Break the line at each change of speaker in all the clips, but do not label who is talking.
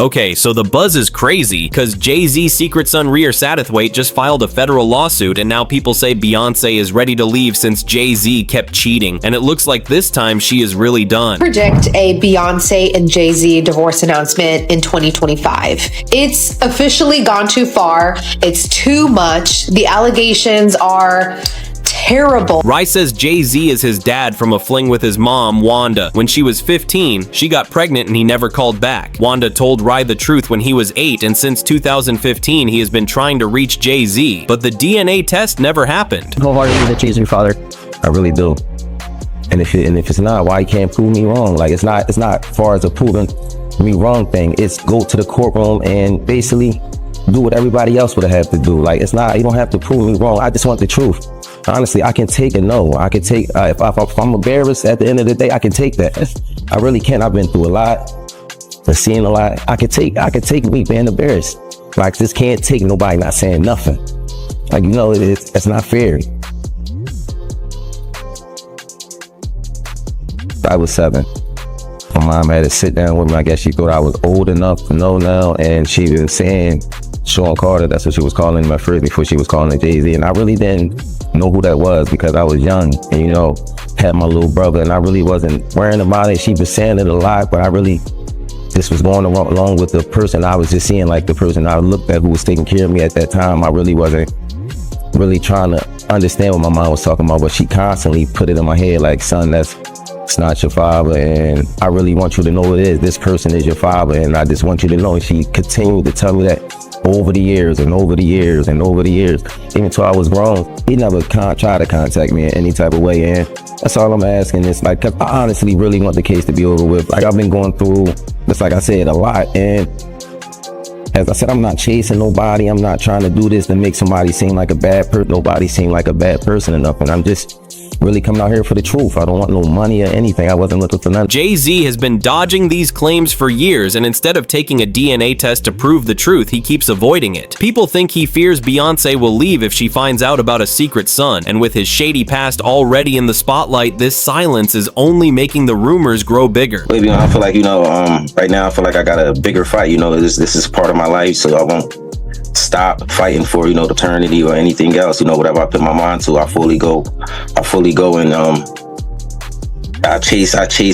Okay, so the buzz is crazy because Jay-Z's secret son Rymir just filed a federal lawsuit, and now people say Beyoncé is ready to leave since Jay-Z kept cheating, and it looks like this time she is really done.
Predict a Beyoncé and Jay-Z divorce announcement in 2025. It's officially gone too far. It's too much. The allegations are terrible.
Rye says Jay-Z is his dad from a fling with his mom, Wanda. When she was 15, she got pregnant and he never called back. Wanda told Rye the truth when he was 8, and since 2015, he has been trying to reach Jay-Z, but the DNA test never happened.
Wholeheartedly that Jay-Z your father. I really do. And if it's not, why you can't prove me wrong? Like, it's not far as a proving me wrong thing. It's go to the courtroom and basically do what everybody else would have to do. Like, it's not, you don't have to prove me wrong. I just want the truth. Honestly, I can take a no. I can take, if I'm embarrassed at the end of the day, I can take that. I really can. I've been through a lot, I've seen a lot. I can take me being embarrassed. Like, just can't take nobody not saying nothing. Like, you know, it's not fair. I was 7. My mom had to sit down with me. I guess she thought I was old enough to know now, and she was saying Sean Carter, that's what she was calling my first before she was calling it Jay-Z. And I really didn't know who that was because I was young and, you know, had my little brother, and I really wasn't worrying about it. She was saying it a lot, but I really just was going along with the person I was just seeing, like the person I looked at who was taking care of me at that time. I really wasn't really trying to understand what my mom was talking about, but she constantly put it in my head like, son, it's not your father, and I really want you to know it is. This person is your father, and I just want you to know. And she continued to tell me that over the years and over the years and over the years, even till I was grown. He never tried to contact me in any type of way, and that's all I'm asking. It's like, 'cause I honestly really want the case to be over with. Like, I've been going through, just like I said, a lot, and as I said, I'm not chasing nobody. I'm not trying to do this to make somebody seem like a bad person. Nobody seem like a bad person or nothing. I'm just really coming out here for the truth. I don't want no money or anything. I wasn't looking for nothing.
Jay-Z has been dodging these claims for years, and instead of taking a DNA test to prove the truth, he keeps avoiding it. People think he fears Beyoncé will leave if she finds out about a secret son, and with his shady past already in the spotlight, this silence is only making the rumors grow bigger.
Maybe I feel like, you know, right now I feel like I got a bigger fight. You know, this is part of my life, so I won't stop fighting for, you know, paternity or anything else. You know, whatever I put my mind to, I fully go and I chase,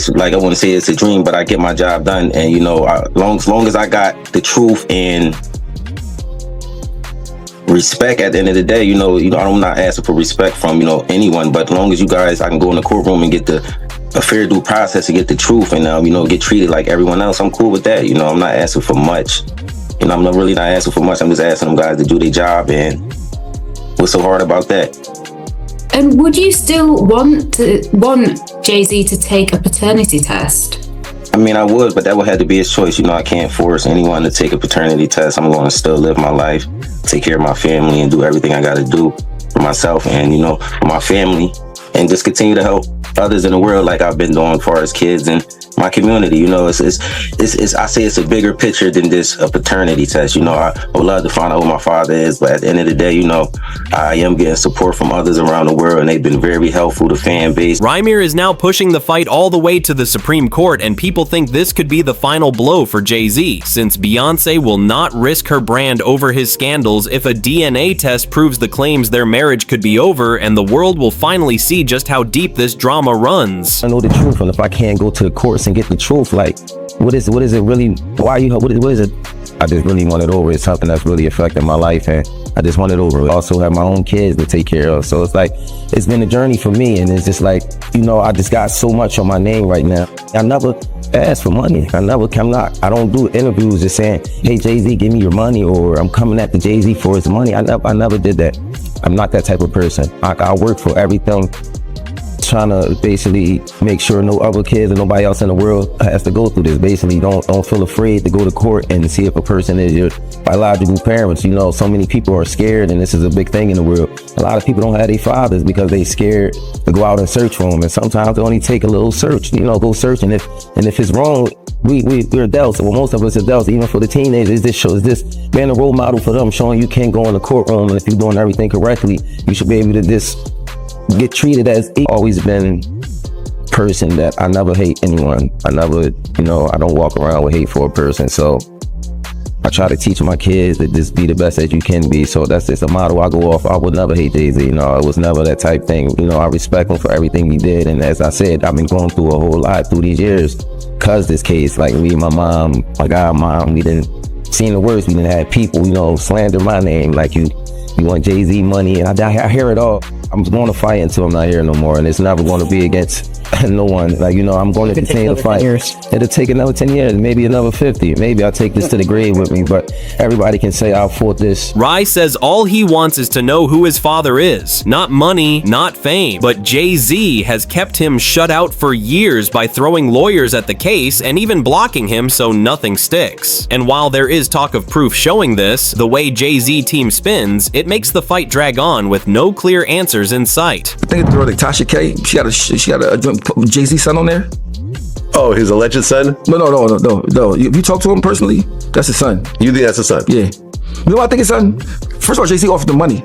like, I wouldn't say it's a dream, but I get my job done. And, you know, as long as I got the truth and respect at the end of the day, you know, I'm not asking for respect from, you know, anyone, but as long as you guys, I can go in the courtroom and get a fair due process and get the truth and, you know, get treated like everyone else, I'm cool with that. You know, I'm not asking for much. You know, I'm really not asking for much. I'm just asking them guys to do their job, and what's so hard about that?
And would you still want Jay-Z to take a paternity test?
I mean, I would, but that would have to be his choice. You know, I can't force anyone to take a paternity test. I'm going to still live my life, take care of my family, and do everything I got to do for myself and, you know, for my family, and just continue to help others in the world like I've been doing as far as kids and my community. You know, it's I say it's a bigger picture than just a paternity test. You know, I would love to find out who my father is, but at the end of the day, you know, I am getting support from others around the world, and they've been very helpful to fan base.
Rymir is now pushing the fight all the way to the Supreme Court, and people think this could be the final blow for Jay-Z, since Beyoncé will not risk her brand over his scandals if a DNA test proves the claims their marriage could be over, and the world will finally see just how deep this drama runs.
I know the truth, and if I can't go to the courts and get the truth, like, what is it really? Why you? What is it? I just really want it over. It's something that's really affecting my life, and I just want it over. I also have my own kids to take care of, so it's like, it's been a journey for me, and it's just like, you know, I just got so much on my name right now. I never ask for money. I don't do interviews just saying, hey, Jay-Z, give me your money, or I'm coming at the Jay-Z for his money. I never did that. I'm not that type of person. I work for everything, trying to basically make sure no other kids or nobody else in the world has to go through this. Basically, don't feel afraid to go to court and see if a person is your biological parents. You know, so many people are scared, and this is a big thing in the world. A lot of people don't have their fathers because they scared to go out and search for them, and sometimes it only take a little search. You know, go search, and if it's wrong, we're adults. Well, most of us adults, even for the teenagers, this being a role model for them, showing you can't go in the courtroom, and if you're doing everything correctly, you should be able to just get treated as always been person that I never hate anyone. I never, you know, I don't walk around with hate for a person. So I try to teach my kids that just be the best that you can be. So that's just a model I go off. I would never hate Jay-Z. You know, it was never that type thing. You know, I respect him for everything he did. And as I said, I've been going through a whole lot through these years because this case, like me and my mom, my godmom, we didn't seen the worst. We didn't have people, you know, slander my name. Like you want Jay-Z money. And I hear it all. I'm going to fight until I'm not here no more. And it's never going to be against no one. Like, you know, I'm going to continue to fight. It'll take another 10 years, maybe another 50. Maybe I'll take this to the grave with me, but everybody can say I fought this.
Rye says all he wants is to know who his father is. Not money, not fame. But Jay-Z has kept him shut out for years by throwing lawyers at the case and even blocking him so nothing sticks. And while there is talk of proof showing this, the way Jay-Z team spins, it makes the fight drag on with no clear answers in sight.
I think it's like Tasha K. She got a Jay-Z son on there.
Oh, his alleged son?
No. You talk to him personally? That's his son.
You think that's his son?
Yeah. You know what I think his son? First of all, Jay-Z offered him money.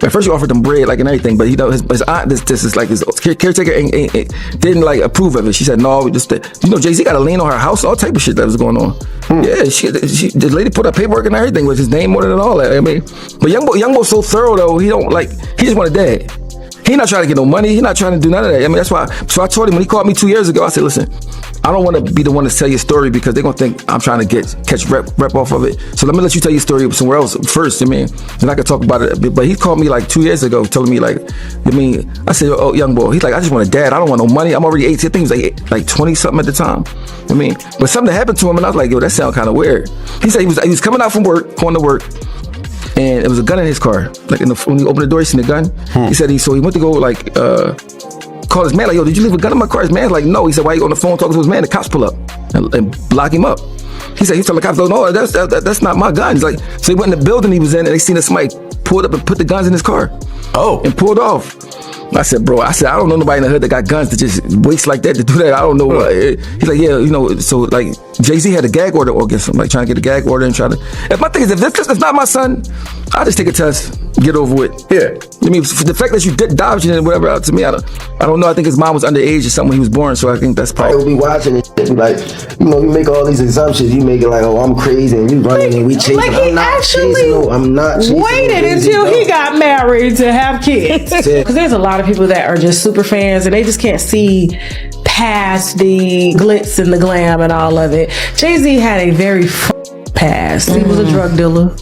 At first he offered him bread, like, and everything, but his aunt, this is like his caretaker didn't like approve of it. She said no. You know, Jay-Z got a lien on her house, all type of shit that was going on. Yeah, the lady put up paperwork and everything with his name on it and all that. I mean, but young boy's so thorough though. He just want a dad. He not trying to get no money. He not trying to do none of that. I mean, that's why. So I told him when he called me 2 years ago, I said, listen, I don't want to be the one to tell your story because they're gonna think I'm trying to catch rep off of it. So let me let you tell your story somewhere else first. I mean, then I could talk about it. But he called me like 2 years ago, telling me like, I mean, I said, oh, young boy. He's like, I just want a dad. I don't want no money. I'm already 18. I think he was like 20 something at the time. I mean, but something happened to him, and I was like, yo, that sounds kind of weird. He said he was coming out from work, going to work. And it was a gun in his car. Like when he opened the door, he seen the gun. He said he went to go like call his man, like, yo, did you leave a gun in my car? His man's like, no. He said, why you on the phone talking to his man? The cops pull up and block him up. He said, he's telling the cops, no, that's not my gun. He's like, so he went in the building he was in and they seen somebody pulled up and put the guns in his car. Oh. And pulled off. I said, bro, I don't know nobody in the hood that got guns to just waste like that to do that. I don't know. He's like, yeah, you know, so like Jay-Z had a gag order against him, like trying to get a gag order and trying to. If my thing is, if this not my son, I'll just take a test, get over with. Yeah. I mean, the fact that you dodged it and whatever, to me, I don't know. I think his mom was underage or something when he was born, so I think that's probably.
He'll be watching it, like, you know, you make all these assumptions. You make it like, oh, I'm crazy, and you running and we chasing.
Like he
I'm not chasing.
Waited until he got married to have kids. Because there's a lot of people that are just super fans and they just can't see past the glitz and the glam and all of it. Jay-Z had a very past. He was a drug dealer.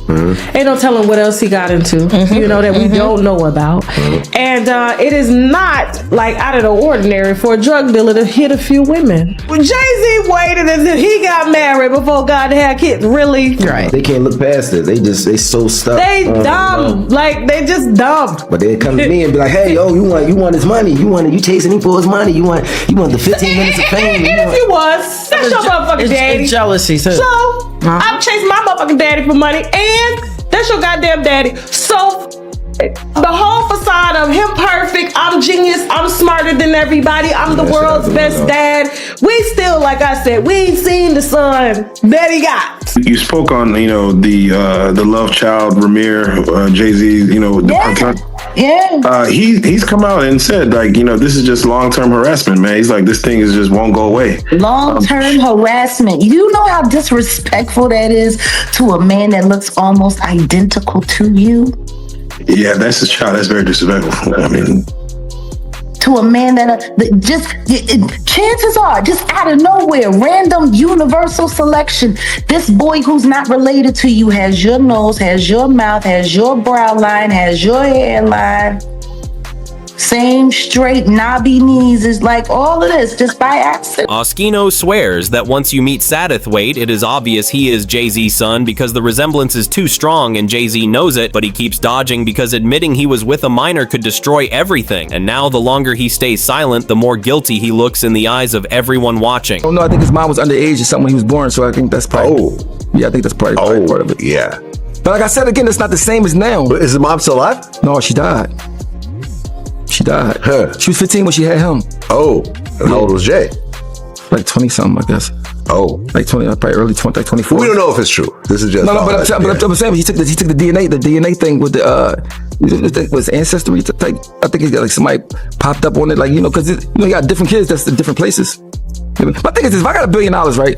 Ain't no telling what else he got into, you know, that we don't know about. And it is not like out of the ordinary for a drug dealer to hit a few women. Jay-Z waited until he got married before God had kids. Really?
Right. They can't look past it. They so stuck.
They dumb. Like they just dumb.
But they come to me and be like, hey, yo, you want his money. You chasing him for his money. You want the 15 minutes of fame.
And if he was, that's your motherfucking daddy.
It's jealousy too.
So I'm chasing my motherfucking daddy for money, and that's your goddamn daddy. So the whole facade of him perfect, I'm genius, I'm smarter than everybody, I'm the world's best dad. We still, like I said, we ain't seen the son that he got.
You spoke on, you know, the love child, Rymir, Jay-Z, you know, he's come out and said, like, you know, this is just long-term harassment, man. He's like, this thing just won't go away.
Long-term harassment. You know how disrespectful that is to a man that looks almost identical to you?
Yeah, that's his child. That's very disrespectful. I mean,
to a man that chances are, just out of nowhere, random universal selection, this boy who's not related to you has your nose, has your mouth, has your brow line, has your hairline, same straight knobby knees, is like all of this just by accident.
Oskino swears that once you meet Satterthwaite, it is obvious he is Jay-Z's son because the resemblance is too strong and Jay-Z knows it, but he keeps dodging because admitting he was with a minor could destroy everything. And now the longer he stays silent, the more guilty he looks in the eyes of everyone watching.
Oh no, I think his mom was underage or something when he was born, so I think that's probably. Yeah, I think that's probably part of it.
Yeah.
But like I said again, it's not the same as now.
But is the mom still alive?
No, she died. She died. She was 15 when she had him.
Oh, and how old was Jay?
Like 20 something, I guess.
Oh,
like 20, probably early 20, like 24.
We don't know if it's true. This is just
but I'm saying he took the DNA thing with the was ancestry. I think he got like somebody popped up on it, like, you know, because you got different kids that's in different places. My thing is this: if I got $1 billion, right,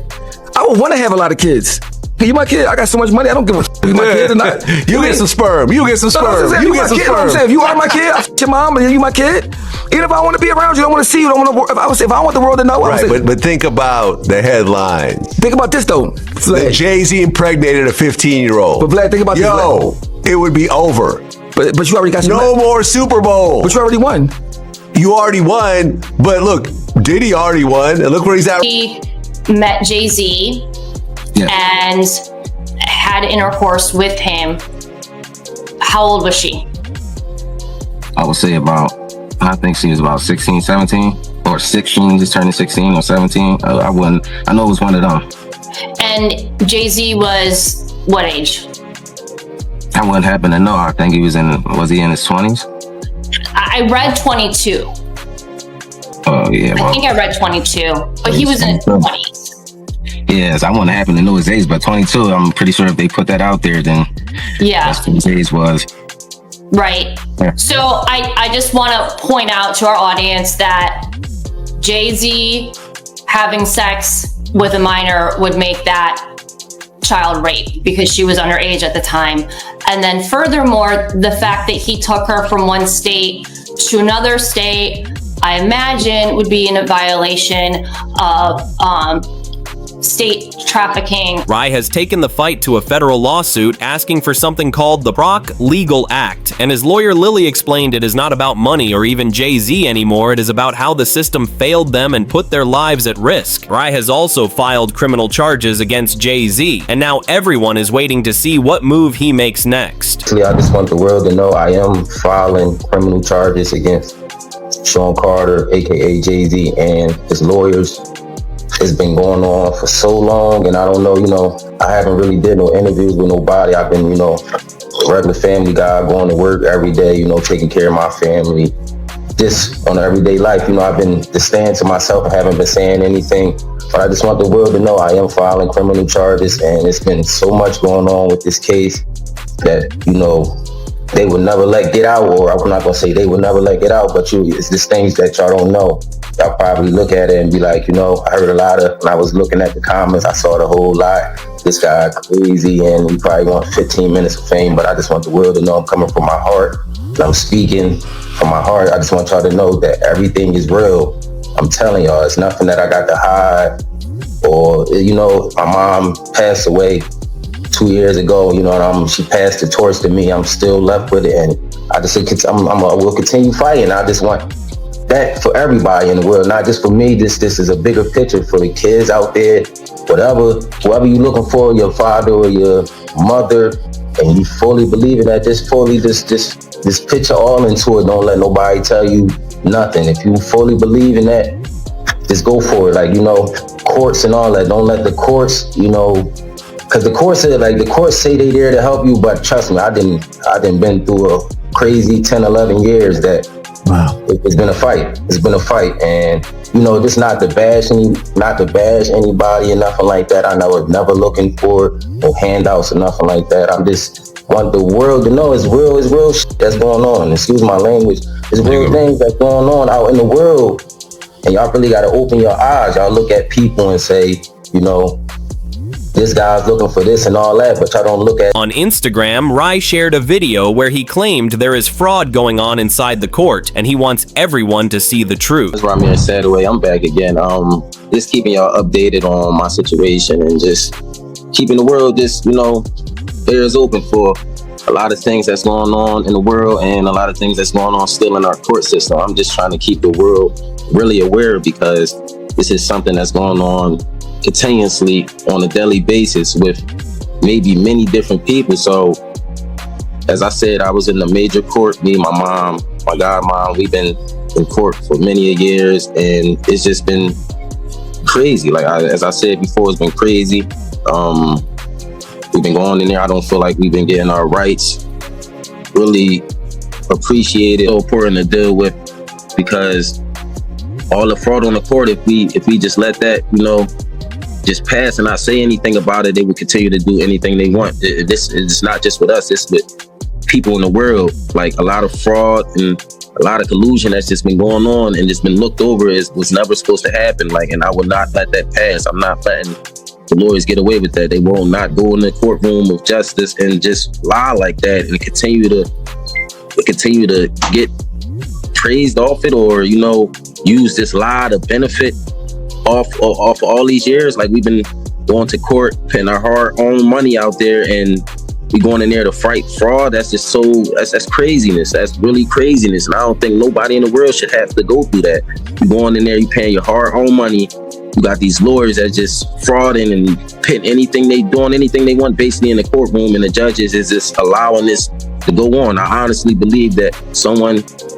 I would want to have a lot of kids. You my kid. I got so much money. I don't give a f*** if you my kid or not.
You get some sperm. You get some sperm.
You get some sperm. If you are my kid, I f*** your mom, and you my kid. Even if I want to be around you, don't want to see you, don't want to. If I want the world to know,
right? But think about the headlines.
Think about this though.
That Jay-Z impregnated a 15-year-old.
But Vlad, think about this.
Yo, it would be over.
But you already got
no more Super Bowl.
But you already won.
You already won. But look, Diddy already won, and look where he's at.
He met Jay-Z and had intercourse with him. How old was she?
I would say I think she was about 16, 17, or 16, just turning 16 or 17. I know it was one of them.
And Jay-Z was what age?
I wouldn't happen to know. I think he was in his 20s?
I read 22.
Oh, yeah.
I think I read 22, but he was in his 20s.
Yes, I wouldn't happen to know his age, but 22, I'm pretty sure if they put that out there, then that's what his age was.
Right.
Yeah.
So I just want to point out to our audience that Jay-Z having sex with a minor would make that child rape because she was underage at the time. And then furthermore, the fact that he took her from one state to another state, I imagine would be in a violation of state trafficking.
Rye has taken the fight to a federal lawsuit asking for something called the Brock Legal Act, and his lawyer Lily explained it is not about money or even Jay-Z anymore, it is about how the system failed them and put their lives at risk. Rye has also filed criminal charges against Jay-Z, and now everyone is waiting to see what move he makes next.
I just want the world to know I am filing criminal charges against Sean Carter, aka Jay-Z, and his lawyers. It's been going on for so long, and I don't know, I haven't really did no interviews with nobody. I've been, a regular family guy, going to work every day, taking care of my family, just on everyday life. I've been just staying to myself and haven't been saying anything, but I just want the world to know I am filing criminal charges, and it's been so much going on with this case that, they would never let get out, or I'm not gonna say they would never let get out, but it's just things that y'all don't know. Y'all probably look at it and be like, I heard a lot of, when I was looking at the comments, I saw the whole lot. This guy crazy, and he probably want 15 minutes of fame, but I just want the world to know I'm coming from my heart, and I'm speaking from my heart. I just want y'all to know that everything is real. I'm telling y'all, it's nothing that I got to hide, or, my mom passed away 2 years ago, she passed the torch to me. I'm still left with it, and I just will continue fighting. I just want that for everybody in the world, not just for me. This is a bigger picture for the kids out there. Whoever you're looking for, your father or your mother, and you fully believe in that, just picture all into it. Don't let nobody tell you nothing. If you fully believe in that, just go for it. Courts and all that. Don't let the courts, because the courts say they there to help you, but trust me, I didn't been through a crazy 10, 11 years that it's been a fight. It's been a fight, and just not to bash anybody or nothing like that. I know it's never looking for no handouts or nothing like that. I'm just want the world to know it's real shit that's going on. Excuse my language. It's real things that's going on out in the world, and y'all really got to open your eyes. Y'all look at people and say, this guy's looking for this and all that, but y'all don't look at.
On Instagram, Rye shared a video where he claimed there is fraud going on inside the court, and he wants everyone to see the truth.
It's Rymir Sadaway. I'm back again. Just keeping y'all updated on my situation and just keeping the world just, ears open for a lot of things that's going on in the world and a lot of things that's going on still in our court system. I'm just trying to keep the world really aware because this is something that's going on continuously on a daily basis with maybe many different people. So as I said, I was in the major court. Me, my mom, my godmom, we've been in court for many years, and it's just been crazy. As I said before, it's been crazy. We've been going in there. I don't feel like we've been getting our rights really appreciated or important to deal with, because all the fraud on the court, if we just let that, just pass and not say anything about it, they would continue to do anything they want. It's not just with us, it's with people in the world. A lot of fraud and a lot of collusion that's just been going on and just been looked over as was never supposed to happen. And I would not let that pass. I'm not letting
the lawyers get away with that. They will not go in the courtroom of justice and just lie like that and continue to get praised off it, or use this lie to benefit off all these years. Like, we've been going to court, putting our hard-earned money out there, and we going in there to fight fraud. That's just that's craziness. That's really craziness. And I don't think nobody in the world should have to go through that. You going in there, you paying your hard-earned money. You got these lawyers that just frauding and putting anything they want basically in the courtroom, and the judges is just allowing this to go on. I honestly believe that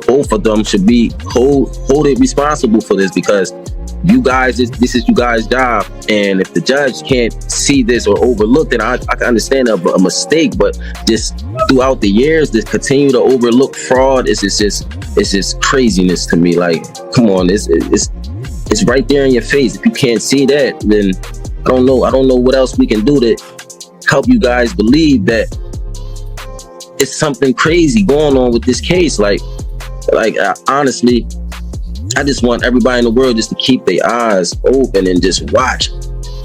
both of them should be hold it responsible for this, because you guys, this is you guys' job. And if the judge can't see this or overlook it, I can understand a mistake, but just throughout the years, to continue to overlook fraud it's just craziness to me. Like, come on, it's right there in your face. If you can't see that, then I don't know what else we can do to help you guys believe that it's something crazy going on with this case. Like honestly, I just want everybody in the world just to keep their eyes open and just watch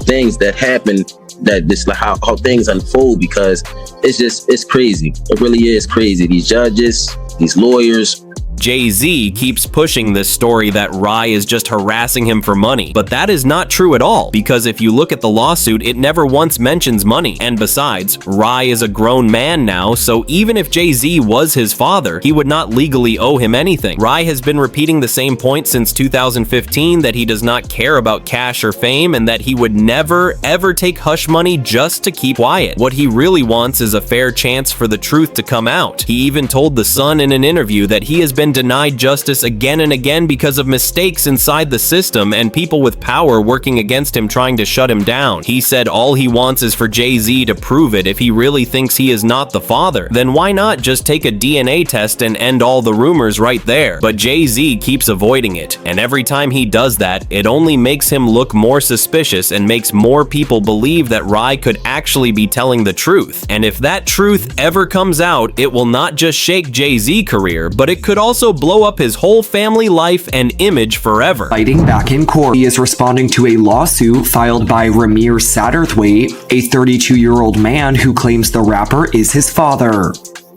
things that happen, that just like how things unfold, because it's crazy. It really is crazy. These judges, these lawyers.
Jay-Z keeps pushing this story that Rye is just harassing him for money, but that is not true at all, because if you look at the lawsuit, it never once mentions money. And besides, Rye is a grown man now, so even if Jay-Z was his father, he would not legally owe him anything. Rye has been repeating the same point since 2015, that he does not care about cash or fame, and that he would never ever take hush money just to keep quiet. What he really wants is a fair chance for the truth to come out. He even told The Sun in an interview that he has been denied justice again and again because of mistakes inside the system and people with power working against him trying to shut him down. He said all he wants is for Jay-Z to prove it. If he really thinks he is not the father, then why not just take a DNA test and end all the rumors right there? But Jay-Z keeps avoiding it, and every time he does that, it only makes him look more suspicious and makes more people believe that Rye could actually be telling the truth. And if that truth ever comes out, it will not just shake Jay-Z's career, but it could also blow up his whole family life and image forever.
Fighting back in court, he is responding to a lawsuit filed by Rymir Satterthwaite, a 32-year-old man who claims the rapper is his father.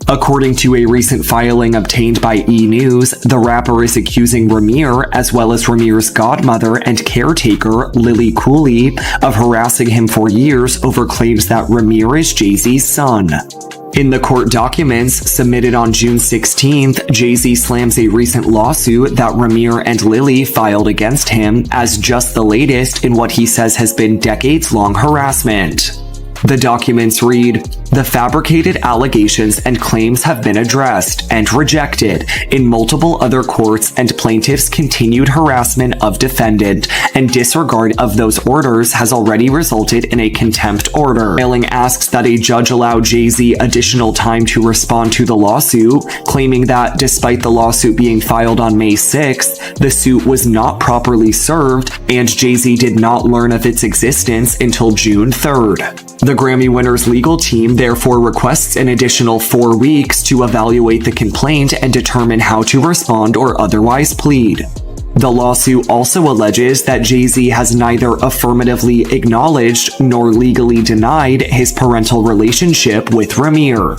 According to a recent filing obtained by E! News, the rapper is accusing Rymir, as well as Rymir's godmother and caretaker, Lily Cooley, of harassing him for years over claims that Rymir is Jay-Z's son. In the court documents submitted on June 16th, Jay-Z slams a recent lawsuit that Rymir and Lily filed against him as just the latest in what he says has been decades-long harassment. The documents read, "The fabricated allegations and claims have been addressed and rejected in multiple other courts, and plaintiff's continued harassment of defendant and disregard of those orders has already resulted in a contempt order." Filing asks that a judge allow Jay-Z additional time to respond to the lawsuit, claiming that despite the lawsuit being filed on May 6th, the suit was not properly served and Jay-Z did not learn of its existence until June 3rd. The Grammy winner's legal team therefore requests an additional 4 weeks to evaluate the complaint and determine how to respond or otherwise plead. The lawsuit also alleges that Jay-Z has neither affirmatively acknowledged nor legally denied his parental relationship with Rymir.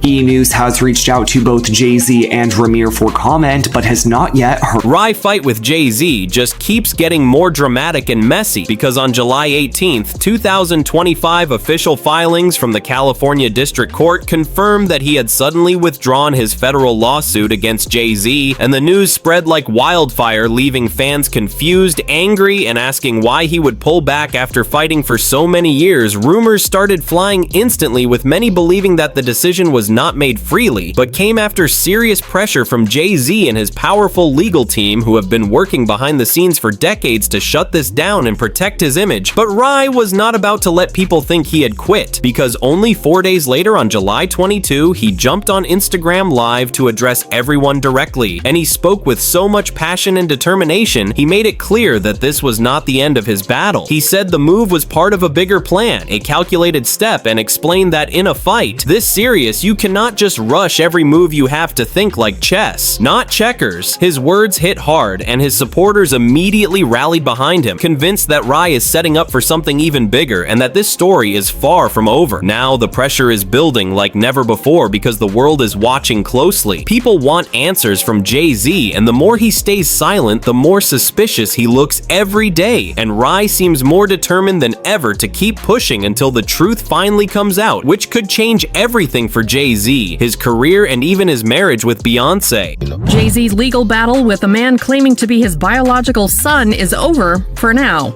E! News has reached out to both Jay-Z and Rymir for comment, but has not yet heard.
Rye fight with Jay-Z just keeps getting more dramatic and messy, because on July 18th, 2025 official filings from the California District Court confirmed that he had suddenly withdrawn his federal lawsuit against Jay-Z, and the news spread like wildfire, leaving fans confused, angry, and asking why he would pull back after fighting for so many years. Rumors started flying instantly, with many believing that the decision was not made freely, but came after serious pressure from Jay-Z and his powerful legal team, who have been working behind the scenes for decades to shut this down and protect his image. But Rye was not about to let people think he had quit, because only 4 days later, on July 22, he jumped on Instagram Live to address everyone directly, and he spoke with so much passion and determination, he made it clear that this was not the end of his battle. He said the move was part of a bigger plan, a calculated step, and explained that in a fight this serious, you cannot just rush every move. You have to think like chess, not checkers. His words hit hard, and his supporters immediately rallied behind him, convinced that Rai is setting up for something even bigger and that this story is far from over. Now the pressure is building like never before because the world is watching closely. People want answers from Jay-Z, and the more he stays silent, the more suspicious he looks every day. And Rai seems more determined than ever to keep pushing until the truth finally comes out, which could change everything for Jay-Z, his career, and even his marriage with Beyoncé.
Jay-Z's legal battle with a man claiming to be his biological son is over for now.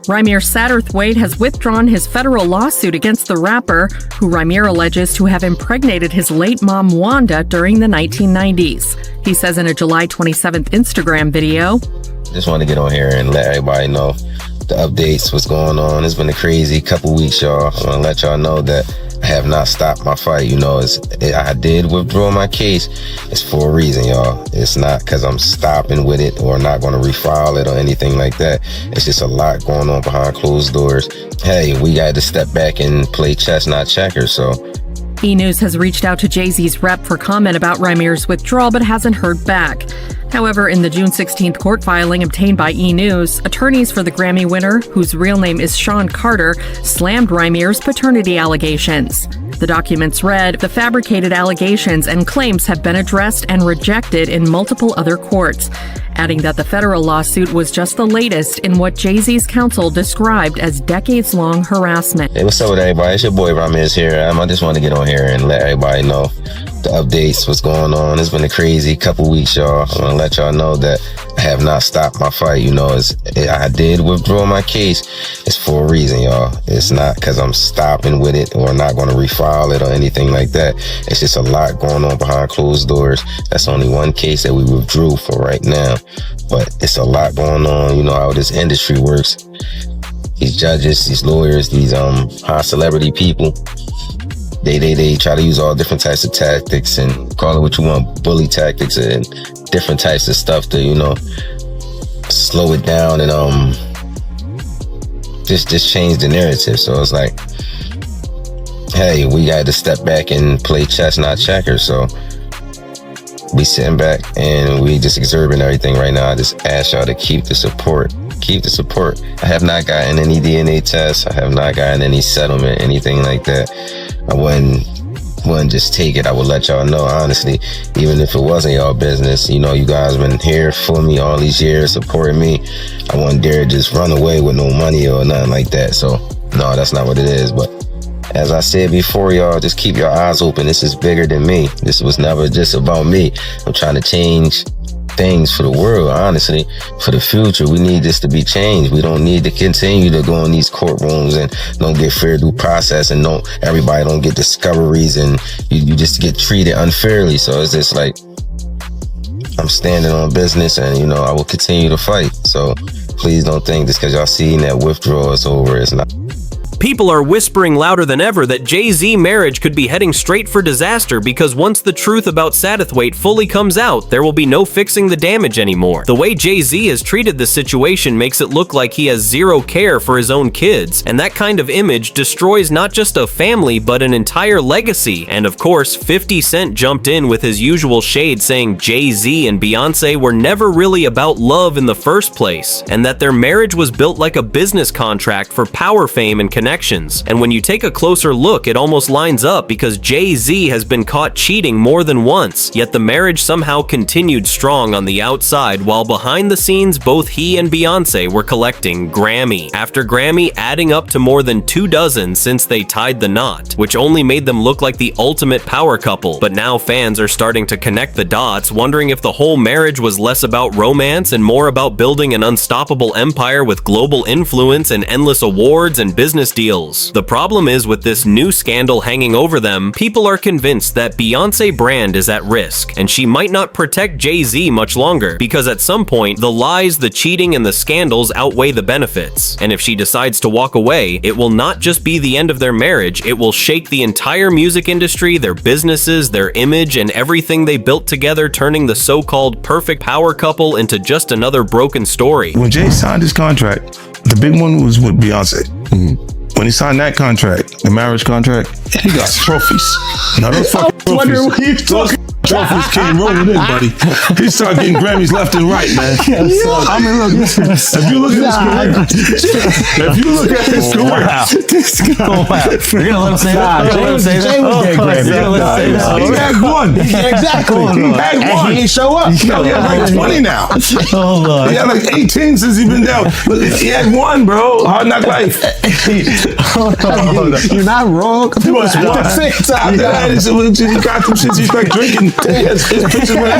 Rymir Satterthwaite has withdrawn his federal lawsuit against the rapper, who Rymir alleges to have impregnated his late mom Wanda during the 1990s. He says in a July 27th Instagram video,
"Just want to get on here and let everybody know the updates, what's going on. It's been a crazy couple weeks, y'all. I want to let y'all know that I have not stopped my fight. You know, I did withdraw my case. It's for a reason, y'all. It's not because I'm stopping with it or not going to refile it or anything like that. It's just a lot going on behind closed doors. Hey, we got to step back and play chess, not checkers, so."
E! News has reached out to Jay-Z's rep for comment about Rymir's withdrawal but hasn't heard back. However, in the June 16th court filing obtained by E! News, attorneys for the Grammy winner, whose real name is Sean Carter, slammed Rymir's paternity allegations. The documents read, "The fabricated allegations and claims have been addressed and rejected in multiple other courts," adding that the federal lawsuit was just the latest in what Jay-Z's counsel described as decades-long harassment.
Hey, what's up with everybody? It's your boy Rymir here. I just want to get on here and let everybody know the updates, what's going on. It's been a crazy couple weeks, y'all. I want to let y'all know that I have not stopped my fight. You know, I did withdraw my case. It's for a reason, y'all. It's not because I'm stopping with it or not going to refile it or anything like that. It's just a lot going on behind closed doors. That's only one case that we withdrew for right now, but it's a lot going on. You know how this industry works. These judges, these lawyers, these high celebrity people, they try to use all different types of tactics and call it what you want, bully tactics and different types of stuff to, you know, slow it down and just change the narrative. So it's like, hey, we got to step back and play chess, not checkers. So we sitting back and we just observing everything right now. I just ask y'all to keep the support. Keep the support. I have not gotten any DNA tests. I have not gotten any settlement, anything like that. I wouldn't just take it. I would let y'all know, honestly, even if it wasn't y'all business. You know, you guys been here for me all these years, supporting me. I wouldn't dare just run away with no money or nothing like that. So no, that's not what it is. But as I said before, y'all, just keep your eyes open. This is bigger than me. This was never just about me. I'm trying to change things for the world, honestly, for the future. We need this to be changed. We don't need to continue to go in these courtrooms and don't get fair due process and everybody don't get discoveries and you just get treated unfairly. So it's just like, I'm standing on business and, you know, I will continue to fight. So please don't think just because y'all seen that withdrawal is over, it's not.
People are whispering louder than ever that Jay-Z marriage could be heading straight for disaster because once the truth about Satterthwaite fully comes out, there will be no fixing the damage anymore. The way Jay-Z has treated this situation makes it look like he has zero care for his own kids, and that kind of image destroys not just a family but an entire legacy. And of course, 50 Cent jumped in with his usual shade saying Jay-Z and Beyoncé were never really about love in the first place, and that their marriage was built like a business contract for power, fame, and connections. And when you take a closer look, it almost lines up because Jay-Z has been caught cheating more than once, yet the marriage somehow continued strong on the outside, while behind the scenes both he and Beyoncé were collecting Grammy after Grammy, adding up to more than 24 since they tied the knot, which only made them look like the ultimate power couple. But now fans are starting to connect the dots, wondering if the whole marriage was less about romance and more about building an unstoppable empire with global influence and endless awards and business deals. The problem is, with this new scandal hanging over them, people are convinced that Beyoncé brand is at risk, and she might not protect Jay-Z much longer, because at some point, the lies, the cheating, and the scandals outweigh the benefits. And if she decides to walk away, it will not just be the end of their marriage, it will shake the entire music industry, their businesses, their image, and everything they built together, turning the so-called perfect power couple into just another broken story.
When Jay signed his contract, the big one was with Beyoncé. When he signed that contract, the marriage contract, he got trophies. Now those fucking Trophies came rolling in, buddy. He started getting Grammys left and right, man. I mean, look, if you look at his career,
You're gonna let him say that? Jay was getting Grammys.
He had one.
Exactly.
He had one.
And he ain't show up.
He had like 20 now. He had like 18 since he been down. But he had one, bro. Hard Knock Life.
You're not wrong.
He was one. He got some shit. He's like drinking. His pictures with him.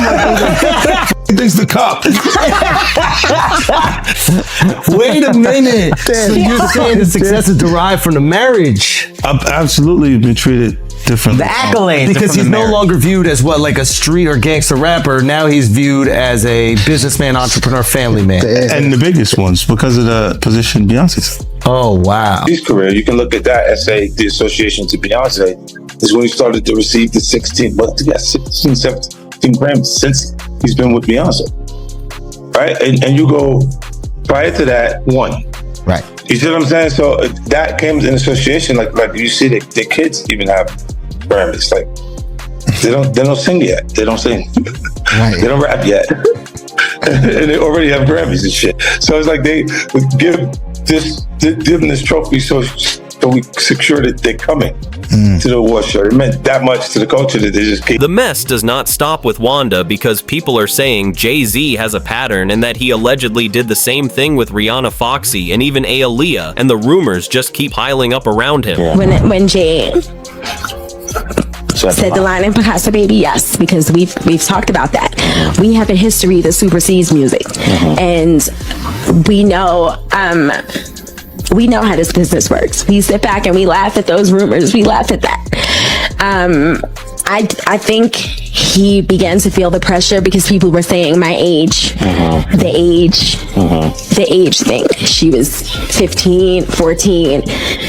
He thinks the cup.
Wait a minute. So you're saying the success is derived from the marriage?
I've absolutely been treated differently.
The accolades, because he's no longer viewed as what, like a street or gangster rapper. Now he's viewed as a businessman, entrepreneur, family man.
And the biggest ones because of the position Beyonce's.
Oh wow.
His career, you can look at that and say the association to Beyonce is when he started to receive the 16 Grammys since he's been with Beyonce. Right? And you go prior to that, one.
Right.
You see what I'm saying? So that came in association, like you see the kids even have Grammys. Like they don't sing yet. They don't sing. Right. They don't rap yet. And they already have Grammys and shit. So it's like they would give them this trophy so we secure that they're coming to the award show. It meant that much to the culture that they just keep.
The mess does not stop with Wanda because people are saying Jay-Z has a pattern and that he allegedly did the same thing with Rihanna Foxy and even 𝐃𝐢𝐬𝐜𝐸, and the rumors just keep piling up around him.
Yeah. When Jay said the line in Picasso Baby, yes, because we've talked about that. We have a history that supersedes music, and we know how this business works. We sit back and we laugh at those rumors. We laugh at that. I think he began to feel the pressure because people were saying my age, the age thing. She was 15, 14.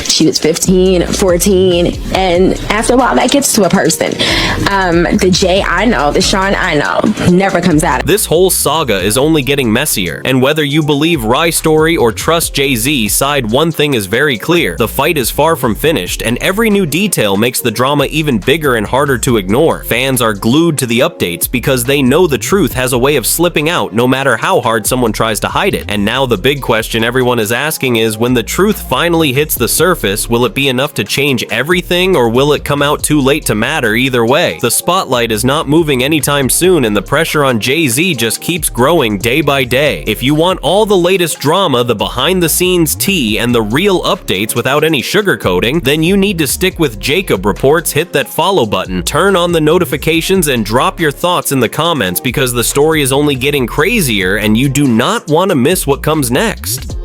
She was 15, 14. And after a while, that gets to a person. The Jay I know, the Sean I know, never comes out.
This whole saga is only getting messier. And whether you believe Rye's story or trust Jay-Z side, one thing is very clear. The fight is far from finished, and every new detail makes the drama even bigger and harder to ignore. Fans are glued to the updates because they know the truth has a way of slipping out no matter how hard someone tries to hide it. And now the big question everyone is asking is, when the truth finally hits the surface, will it be enough to change everything, or will it come out too late to matter either way? The spotlight is not moving anytime soon, and the pressure on Jay-Z just keeps growing day by day. If you want all the latest drama, the behind-the-scenes tea, and the real updates without any sugarcoating, then you need to stick with Jacob Reports. Hit that follow button, turn on the notifications, and drop your thoughts in the comments because the story is only getting crazier and you do not want to miss what comes next.